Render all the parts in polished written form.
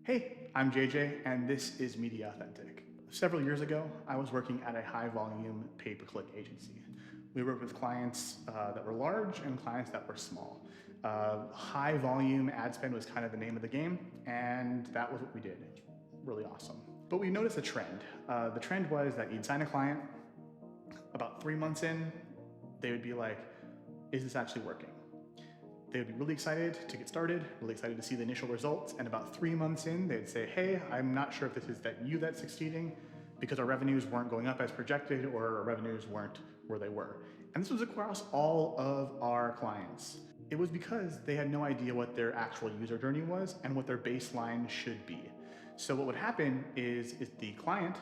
Hey, I'm JJ, and this is Media Authentic. Several years ago, I was working at a high volume pay-per-click agency. We worked with clients that were large and clients that were small. High volume ad spend was kind of the name of the game, and that was what we did. Really awesome. But we noticed a trend. The trend was that you'd sign a client, about 3 months in, they would be like, is this actually working? They would be really excited to get started, really excited to see the initial results, and about 3 months in, they'd say, hey, I'm not sure if this is you that's succeeding because our revenues weren't going up as projected or our revenues weren't where they were. And this was across all of our clients. It was because they had no idea what their actual user journey was and what their baseline should be. So what would happen is the client,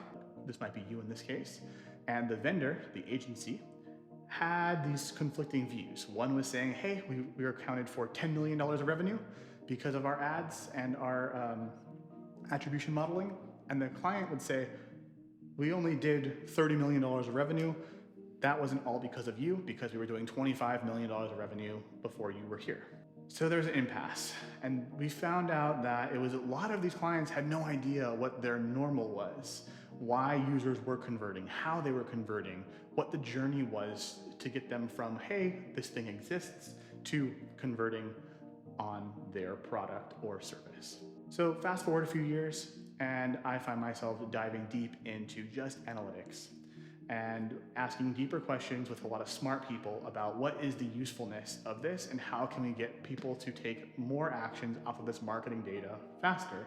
this might be you in this case, and the vendor, the agency, had these conflicting views. One was saying, hey, we are accounted for $10 million of revenue because of our ads and our attribution modeling. And the client would say, we only did $30 million of revenue. That wasn't all because of you, because we were doing $25 million of revenue before you were here. So there's an impasse. And we found out that it was a lot of these clients had no idea what their normal was, why users were converting, how they were converting, what the journey was to get them from, hey, this thing exists, to converting on their product or service. So fast forward a few years, and I find myself diving deep into just analytics and asking deeper questions with a lot of smart people about what is the usefulness of this and how can we get people to take more actions off of this marketing data faster.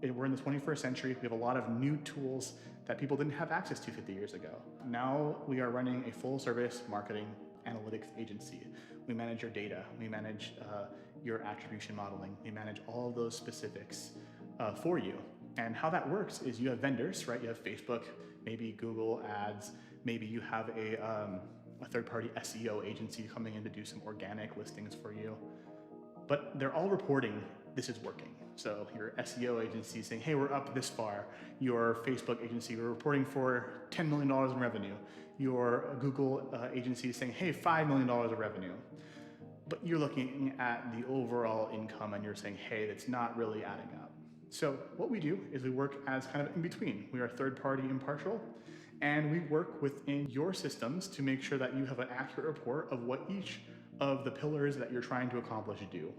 We're in the 21st century. We have a lot of new tools that people didn't have access to 50 years ago. Now we are running a full service marketing analytics agency. We manage your data. We manage your attribution modeling. We manage all of those specifics for you. And how that works is you have vendors, right? You have Facebook, maybe Google Ads, maybe you have a third-party SEO agency coming in to do some organic listings for you. But they're all reporting this is working. So your SEO agency is saying, hey, we're up this far. Your Facebook agency, we're reporting for $10 million in revenue. Your Google agency is saying, hey, $5 million of revenue. But you're looking at the overall income and you're saying, hey, that's not really adding up. So what we do is we work as kind of in between. We are third-party impartial, and we work within your systems to make sure that you have an accurate report of what each of the pillars that you're trying to accomplish do.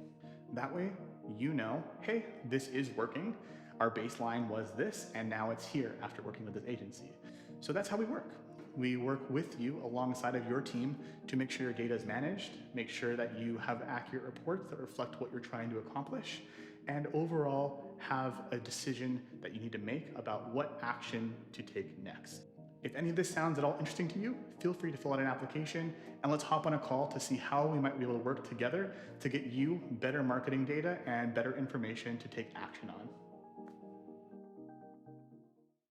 That way, you know, hey, this is working. Our baseline was this, and now it's here after working with this agency. So that's how we work. We work with you alongside of your team to make sure your data is managed, make sure that you have accurate reports that reflect what you're trying to accomplish, and overall have a decision that you need to make about what action to take next. If any of this sounds at all interesting to you, feel free to fill out an application and let's hop on a call to see how we might be able to work together to get you better marketing data and better information to take action on.